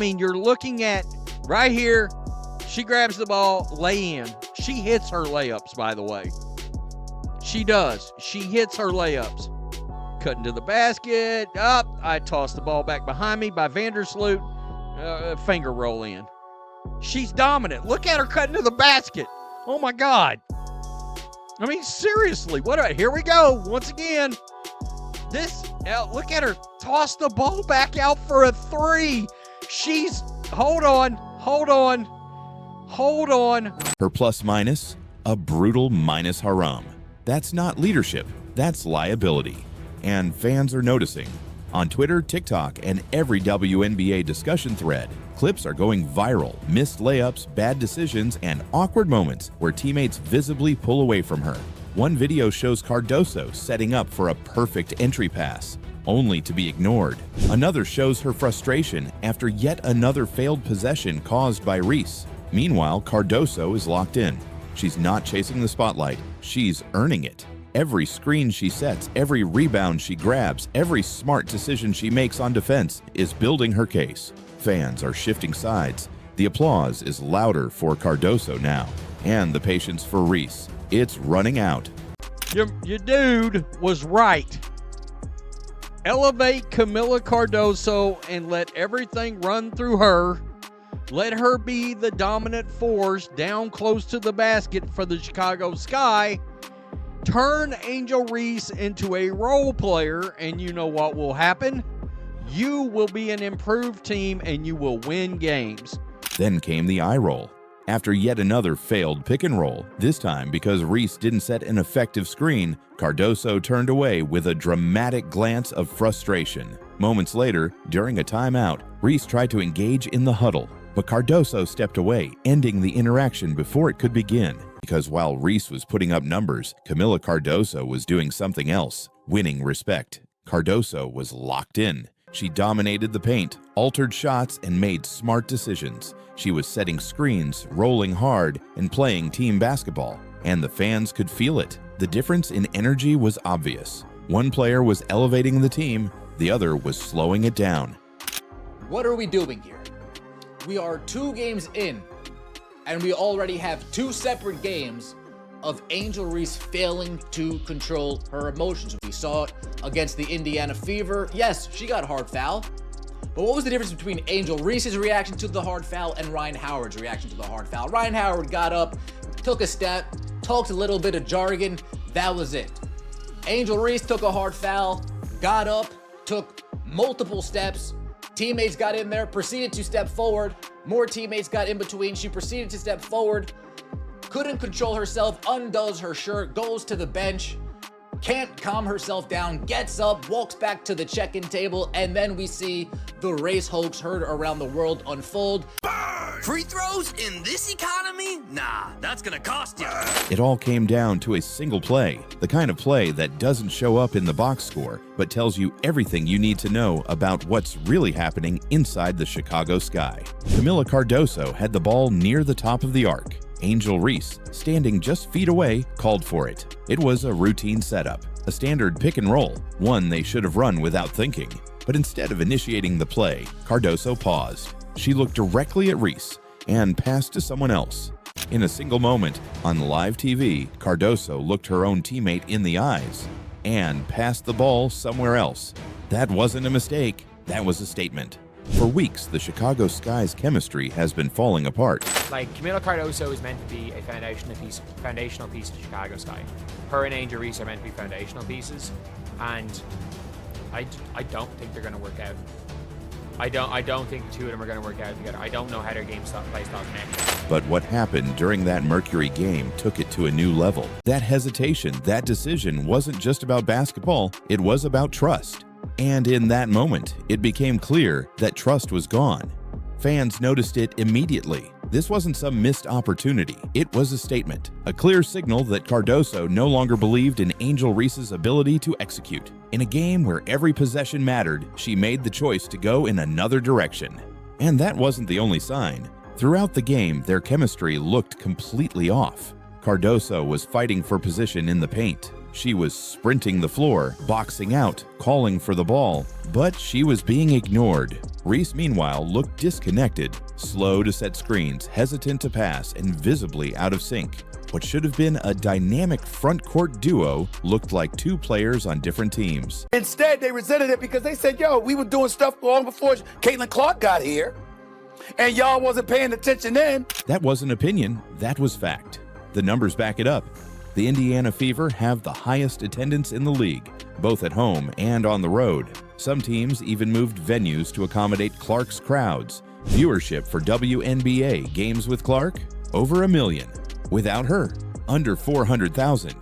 mean, you're looking at right here. She grabs the ball, lay in. She hits her layups, by the way. She does. She hits her layups. Cutting to the basket. Up. I toss the ball back behind me by Vandersloot. Finger roll in. She's dominant. Look at her cutting to the basket. Oh, my God. I mean, seriously. Here we go. Once again. Look at her toss the ball back out for a three. Hold on. Her plus minus, a brutal minus haram. That's not leadership, that's liability. And fans are noticing. On Twitter, TikTok, and every WNBA discussion thread, clips are going viral. Missed layups, bad decisions, and awkward moments where teammates visibly pull away from her. One video shows Cardoso setting up for a perfect entry pass, only to be ignored. Another shows her frustration after yet another failed possession caused by Reese. Meanwhile, Cardoso is locked in. She's not chasing the spotlight, she's earning it. Every screen she sets, every rebound she grabs, every smart decision she makes on defense is building her case. Fans are shifting sides. The applause is louder for Cardoso now, and the patience for Reese. It's running out. Your dude was right. Elevate Camila Cardoso and let everything run through her. Let her be the dominant force down close to the basket for the Chicago Sky. Turn Angel Reese into a role player, and you know what will happen? You will be an improved team, and you will win games. Then came the eye roll. After yet another failed pick and roll, this time because Reese didn't set an effective screen, Cardoso turned away with a dramatic glance of frustration. Moments later, during a timeout, Reese tried to engage in the huddle, but Cardoso stepped away, ending the interaction before it could begin. Because while Reese was putting up numbers, Camila Cardoso was doing something else, winning respect. Cardoso was locked in. She dominated the paint, altered shots, and made smart decisions. She was setting screens, rolling hard, and playing team basketball. And the fans could feel it. The difference in energy was obvious. One player was elevating the team, the other was slowing it down. What are we doing here? We are 2 games in, and we already have 2 separate games of Angel Reese failing to control her emotions. We saw it against the Indiana Fever. Yes, she got a hard foul. But what was the difference between Angel Reese's reaction to the hard foul and Ryan Howard's reaction to the hard foul? Ryan Howard got up, took a step, talked a little bit of jargon. That was it. Angel Reese took a hard foul, got up, took multiple steps. Teammates got in there, proceeded to step forward. More teammates got in between. She proceeded to step forward. Couldn't control herself, undoes her shirt, goes to the bench, can't calm herself down, gets up, walks back to the check-in table, and then we see the race hoax heard around the world unfold. Burn! Free throws in this economy? Nah, that's gonna cost you. It all came down to a single play, the kind of play that doesn't show up in the box score, but tells you everything you need to know about what's really happening inside the Chicago Sky. Camila Cardoso had the ball near the top of the arc. Angel Reese, standing just feet away, called for it. It was a routine setup, a standard pick and roll, one they should have run without thinking. But instead of initiating the play, Cardoso paused. She looked directly at Reese and passed to someone else. In a single moment, on live TV, Cardoso looked her own teammate in the eyes and passed the ball somewhere else. That wasn't a mistake, that was a statement. For weeks, the Chicago Sky's chemistry has been falling apart. Like, Camila Cardoso is meant to be a foundational piece of Chicago Sky. Her and Angel Reese are meant to be foundational pieces, and I don't think they're going to work out. I don't think the two of them are going to work out together. I don't know how their game plays off next. But what happened during that Mercury game took it to a new level. That hesitation, that decision wasn't just about basketball, it was about trust. And in that moment, it became clear that trust was gone. Fans noticed it immediately. This wasn't some missed opportunity. It was a statement, a clear signal that Cardoso no longer believed in Angel Reese's ability to execute. In a game where every possession mattered, she made the choice to go in another direction. And that wasn't the only sign. Throughout the game, their chemistry looked completely off. Cardoso was fighting for position in the paint. She was sprinting the floor, boxing out, calling for the ball, but she was being ignored. Reese, meanwhile, looked disconnected, slow to set screens, hesitant to pass, and visibly out of sync. What should have been a dynamic front court duo looked like two players on different teams. Instead, they resented it because they said, yo, we were doing stuff long before Caitlin Clark got here, and y'all wasn't paying attention then. That wasn't opinion, that was fact. The numbers back it up. The Indiana Fever have the highest attendance in the league, both at home and on the road. Some teams even moved venues to accommodate Clark's crowds. Viewership for WNBA games with Clark? Over 1 million. Without her, under 400,000.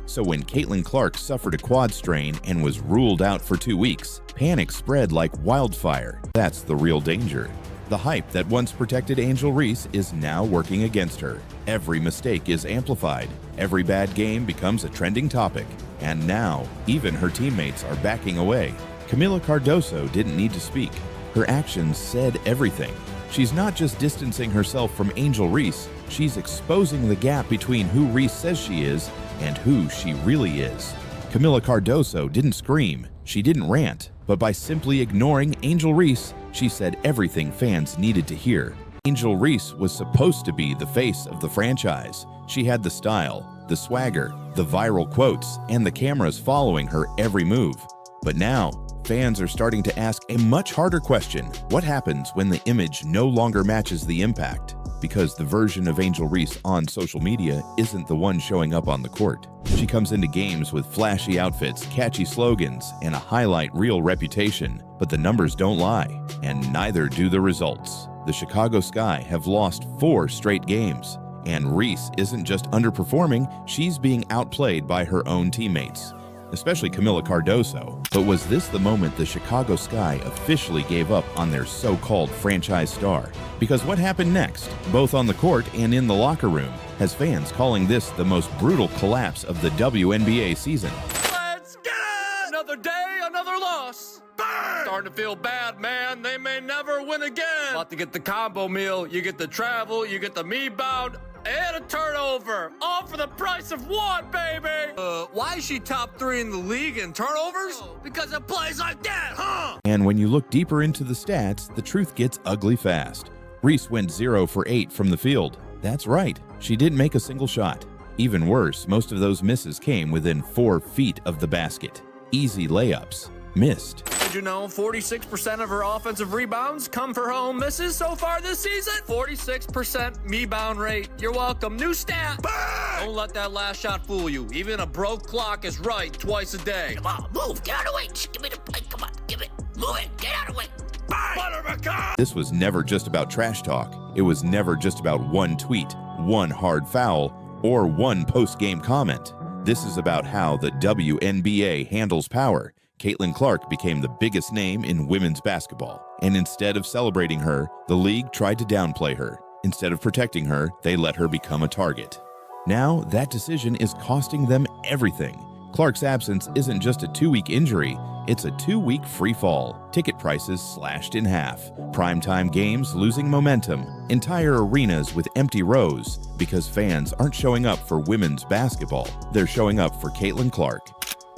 So when Caitlin Clark suffered a quad strain and was ruled out for 2 weeks, panic spread like wildfire. That's the real danger. The hype that once protected Angel Reese is now working against her. Every mistake is amplified. Every bad game becomes a trending topic. And now, even her teammates are backing away. Camila Cardoso didn't need to speak. Her actions said everything. She's not just distancing herself from Angel Reese, she's exposing the gap between who Reese says she is and who she really is. Camila Cardoso didn't scream, she didn't rant, but by simply ignoring Angel Reese, she said everything fans needed to hear. Angel Reese was supposed to be the face of the franchise. She had the style, the swagger, the viral quotes, and the cameras following her every move. But now, fans are starting to ask a much harder question. What happens when the image no longer matches the impact? Because the version of Angel Reese on social media isn't the one showing up on the court. She comes into games with flashy outfits, catchy slogans, and a highlight reel reputation. But the numbers don't lie, and neither do the results. The Chicago Sky have lost 4 straight games, and Reese isn't just underperforming, she's being outplayed by her own teammates, especially Camila Cardoso. But was this the moment the Chicago Sky officially gave up on their so-called franchise star? Because what happened next, both on the court and in the locker room, has fans calling this the most brutal collapse of the WNBA season. Let's get it! Another day, another loss. Bang! Starting to feel bad, man. They may never win again. About to get the combo meal, you get the travel, you get the me-bound, and a turnover. All for the price of one, baby. Why is she top 3 in the league in turnovers? Because it plays like that, huh? And when you look deeper into the stats, the truth gets ugly fast. Reese went 0 for 8 from the field. That's right, she didn't make a single shot. Even worse, most of those misses came within 4 feet of the basket. Easy layups. Missed. Did you know 46% of her offensive rebounds come for her own misses so far this season? 46% me-bound rate. You're welcome. New stat. Bang! Don't let that last shot fool you. Even a broke clock is right twice a day. Come on, move. Get out of the way. Just give me the plate. Come on, give it. Move it. Get out of the way. Bang! This was never just about trash talk. It was never just about one tweet, one hard foul, or one post-game comment. This is about how the WNBA handles power. Caitlin Clark became the biggest name in women's basketball, and instead of celebrating her, the league tried to downplay her. Instead of protecting her, they let her become a target. Now, that decision is costing them everything. Clark's absence isn't just a 2-week injury, it's a 2-week free fall. Ticket prices slashed in half, primetime games losing momentum, entire arenas with empty rows because fans aren't showing up for women's basketball, they're showing up for Caitlin Clark.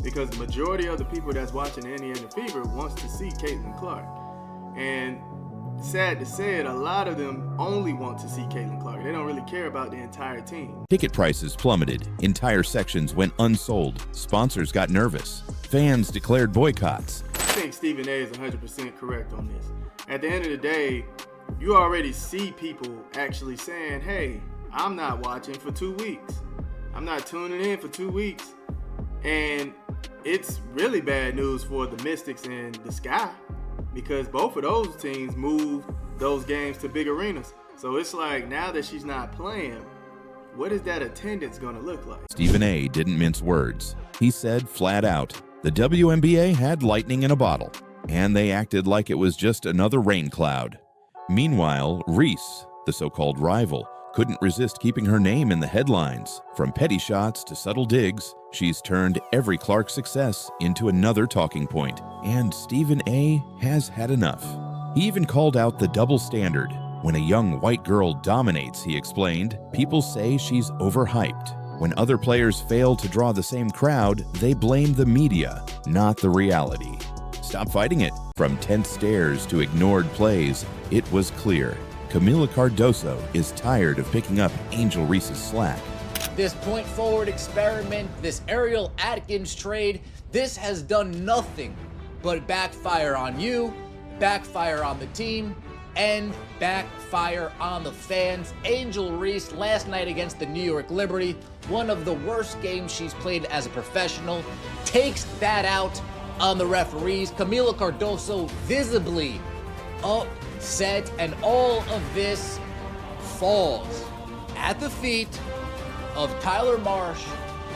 Because the majority of the people that's watching the Indiana Fever wants to see Caitlin Clark. And sad to say it, a lot of them only want to see Caitlin Clark. They don't really care about the entire team. Ticket prices plummeted, entire sections went unsold, sponsors got nervous, fans declared boycotts. I think Stephen A is 100% correct on this. At the end of the day, you already see people actually saying, hey, I'm not watching for 2 weeks. I'm not tuning in for 2 weeks. And it's really bad news for the Mystics and the Sky because both of those teams moved those games to big arenas. So it's like now that she's not playing, what is that attendance going to look like? Stephen A didn't mince words. He said flat out, the WNBA had lightning in a bottle, and they acted like it was just another rain cloud. Meanwhile, Reese, the so-called rival, couldn't resist keeping her name in the headlines. From petty shots to subtle digs, she's turned every Clark success into another talking point. And Stephen A has had enough. He even called out the double standard. When a young white girl dominates, he explained, people say she's overhyped. When other players failed to draw the same crowd, they blamed the media, not the reality. Stop fighting it. From tense stares to ignored plays, it was clear. Camila Cardoso is tired of picking up Angel Reese's slack. This point forward experiment, this Ariel Atkins trade, this has done nothing but backfire on you, backfire on the team, and backfire on the fans. Angel Reese last night against the New York Liberty, one of the worst games she's played as a professional, takes that out on the referees. Camila Cardoso visibly upset, and all of this falls at the feet of Tyler Marsh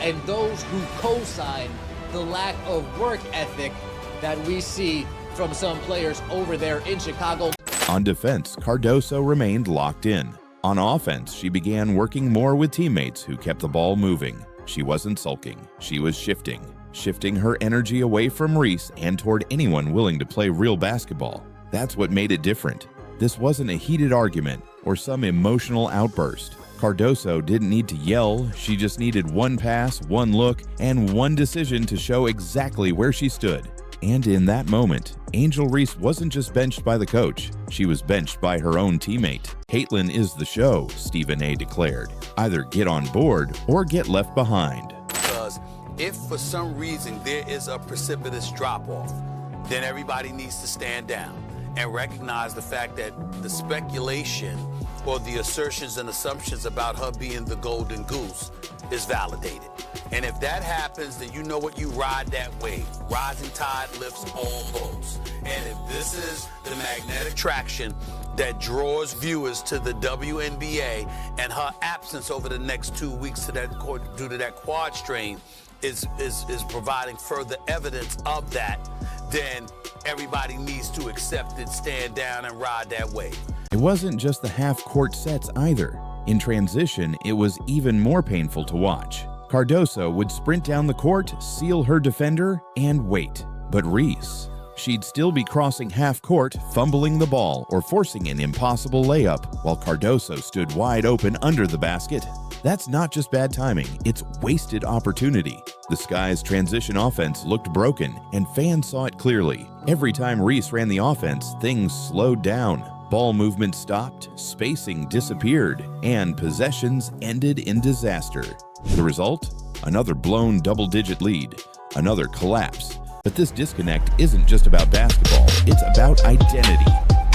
and those who co-sign the lack of work ethic that we see from some players over there in Chicago. On defense, Cardoso remained locked in. On offense, she began working more with teammates who kept the ball moving. She wasn't sulking, she was shifting her energy away from Reese and toward anyone willing to play real basketball. That's what made it different. This wasn't a heated argument or some emotional outburst. Cardoso didn't need to yell, she just needed one pass, one look, and one decision to show exactly where she stood. And in that moment, Angel Reese wasn't just benched by the coach, she was benched by her own teammate. Caitlin is the show, Stephen A. declared. Either get on board or get left behind. Because if for some reason there is a precipitous drop-off, then everybody needs to stand down and recognize the fact that the speculation or the assertions and assumptions about her being the golden goose is validated. And if that happens, then you know what, you ride that wave. Rising tide lifts all boats. And if this is the magnetic traction that draws viewers to the WNBA, and her absence over the next 2 weeks due to that quad strain is providing further evidence of that, then everybody needs to accept it, stand down, and ride that wave. It wasn't just the half-court sets either. In transition, it was even more painful to watch. Cardoso would sprint down the court, seal her defender, and wait. But Reese, she'd still be crossing half-court, fumbling the ball or forcing an impossible layup, while Cardoso stood wide open under the basket. That's not just bad timing, it's wasted opportunity. The Sky's transition offense looked broken, and fans saw it clearly. Every time Reese ran the offense, things slowed down. Ball movement stopped, spacing disappeared, and possessions ended in disaster. The result? Another blown double-digit lead, another collapse. But this disconnect isn't just about basketball, it's about identity.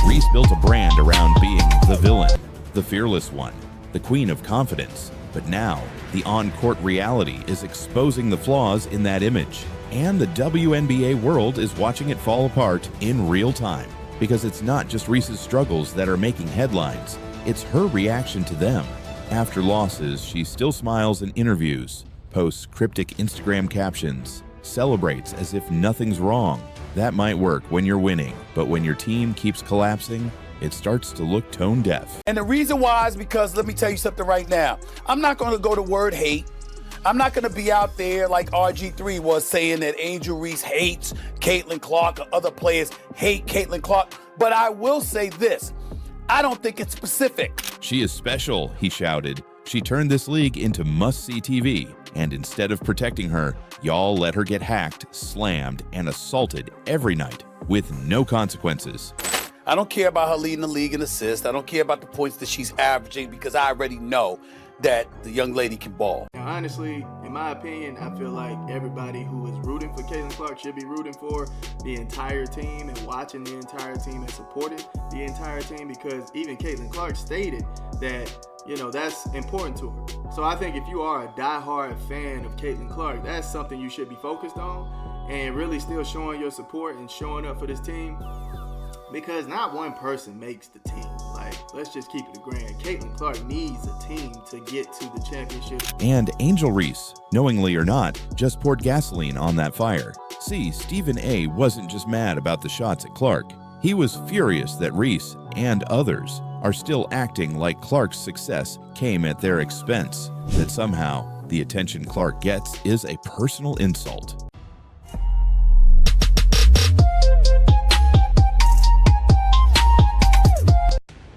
Reese built a brand around being the villain, the fearless one, the queen of confidence. But now, the on-court reality is exposing the flaws in that image. And the WNBA world is watching it fall apart in real time. Because it's not just Reese's struggles that are making headlines, it's her reaction to them. After losses, she still smiles in interviews, posts cryptic Instagram captions, celebrates as if nothing's wrong. That might work when you're winning, but when your team keeps collapsing, it starts to look tone deaf. And the reason why is because, let me tell you something right now, I'm not going to go to word hate. I'm not going to be out there like RG3 was saying that Angel Reese hates Caitlin Clark or other players hate Caitlin Clark. But I will say this, I don't think it's specific. She is special, he shouted. She turned this league into must-see TV. And instead of protecting her, y'all let her get hacked, slammed, and assaulted every night with no consequences. I don't care about her leading the league in assists. I don't care about the points that she's averaging because I already know that the young lady can ball. Now, honestly, in my opinion, I feel like everybody who is rooting for Caitlin Clark should be rooting for the entire team and watching the entire team and supporting the entire team, because even Caitlin Clark stated that, you know, that's important to her. So I think if you are a diehard fan of Caitlin Clark, that's something you should be focused on and really still showing your support and showing up for this team, because not one person makes the team. Like, let's just keep it a grand. Caitlin Clark needs a team to get to the championship. And Angel Reese, knowingly or not, just poured gasoline on that fire. See, Stephen A. wasn't just mad about the shots at Clark. He was furious that Reese and others are still acting like Clark's success came at their expense, that somehow the attention Clark gets is a personal insult.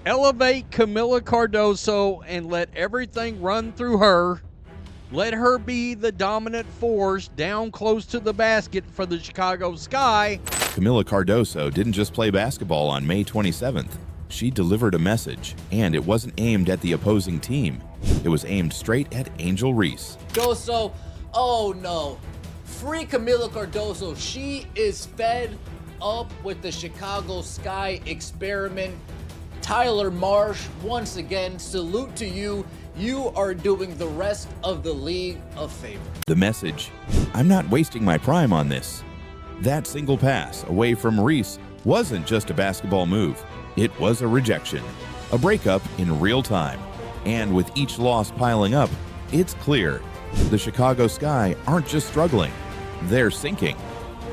Elevate Camila Cardoso and let everything run through her. Let her be the dominant force down close to the basket for the Chicago Sky. Camila Cardoso didn't just play basketball on May 27th. She delivered a message, and it wasn't aimed at the opposing team. It was aimed straight at Angel Reese. Cardoso, oh no. Free Camila Cardoso. She is fed up with the Chicago Sky experiment. Tyler Marsh, once again, salute to you. You are doing the rest of the league a favor. The message: I'm not wasting my prime on this. That single pass away from Reese wasn't just a basketball move. It was a rejection, a breakup in real time. And with each loss piling up, it's clear the Chicago Sky aren't just struggling, they're sinking.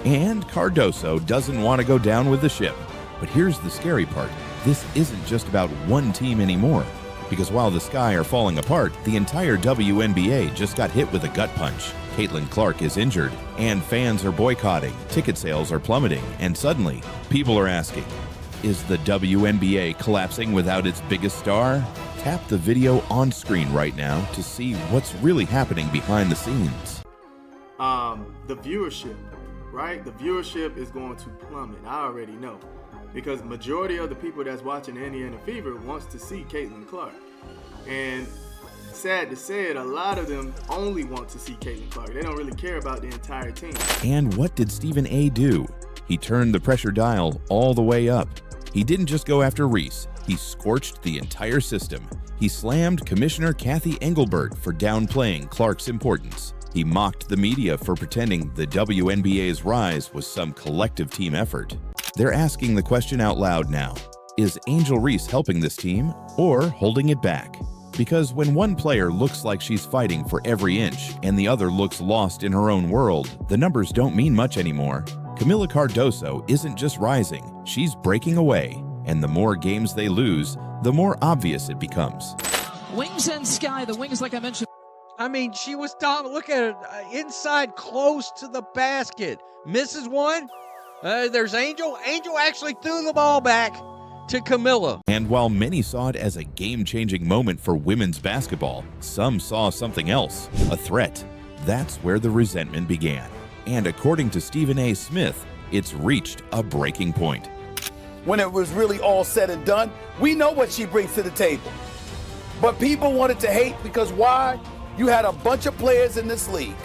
And Cardoso doesn't want to go down with the ship. But here's the scary part. This isn't just about one team anymore. Because while the Sky are falling apart, the entire WNBA just got hit with a gut punch. Caitlin Clark is injured, and fans are boycotting, ticket sales are plummeting, and suddenly, people are asking, is the WNBA collapsing without its biggest star? Tap the video on screen right now to see what's really happening behind the scenes. The viewership, right? The viewership is going to plummet. I already know. Because majority of the people that's watching Indiana Fever wants to see Caitlin Clark. And sad to say it, a lot of them only want to see Caitlin Clark. They don't really care about the entire team. And what did Stephen A. do? He turned the pressure dial all the way up. He didn't just go after Reese, he scorched the entire system. He slammed Commissioner Kathy Engelbert for downplaying Clark's importance. He mocked the media for pretending the WNBA's rise was some collective team effort. They're asking the question out loud now. Is Angel Reese helping this team or holding it back? Because when one player looks like she's fighting for every inch and the other looks lost in her own world, the numbers don't mean much anymore. Camila Cardoso isn't just rising, she's breaking away. And the more games they lose, the more obvious it becomes. Wings and Sky, the Wings, like I mentioned. I mean, she was dominant. Look at it, inside close to the basket. Misses one. There's Angel. Angel actually threw the ball back to Camila. And while many saw it as a game-changing moment for women's basketball, some saw something else, a threat. That's where the resentment began. And according to Stephen A. Smith, it's reached a breaking point. When it was really all said and done, we know what she brings to the table. But people wanted to hate because why? You had a bunch of players in this league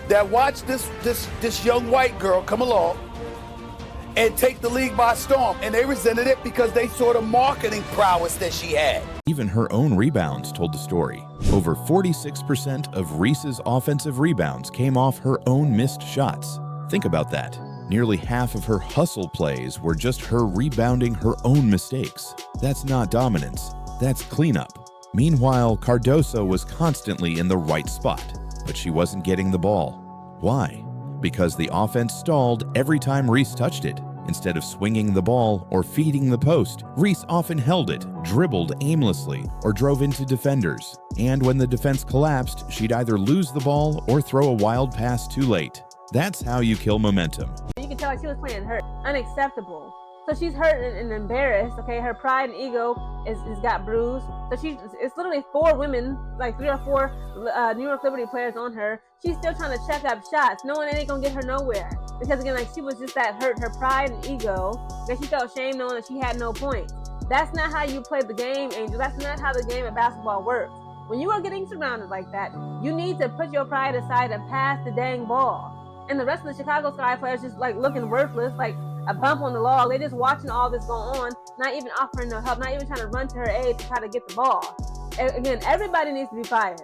that watched this young white girl come along and take the league by storm, and they resented it because they saw the marketing prowess that she had. Even her own rebounds told the story. Over 46% of Reese's offensive rebounds came off her own missed shots. Think about that. Nearly half of her hustle plays were just her rebounding her own mistakes. That's not dominance, that's cleanup. Meanwhile, Cardoso was constantly in the right spot, but she wasn't getting the ball. Why? Because the offense stalled every time Reese touched it. Instead of swinging the ball or feeding the post, Reese often held it, dribbled aimlessly, or drove into defenders. And when the defense collapsed, she'd either lose the ball or throw a wild pass too late. That's how you kill momentum. You can tell like she was playing hurt. Unacceptable. So she's hurt and embarrassed, okay? Her pride and ego is got bruised. So it's literally 4 women, like 3 or 4 New York Liberty players on her. She's still trying to check up shots, knowing it ain't gonna get her nowhere. Because again, like she was just that hurt, her pride and ego, that she felt shame knowing that she had no points. That's not how you play the game, Angel. That's not how the game of basketball works. When you are getting surrounded like that, you need to put your pride aside and pass the dang ball. And the rest of the Chicago Sky players just like looking worthless, like a bump on the log. They're just watching all this go on, not even offering no help, not even trying to run to her aid to try to get the ball. Again, everybody needs to be fired.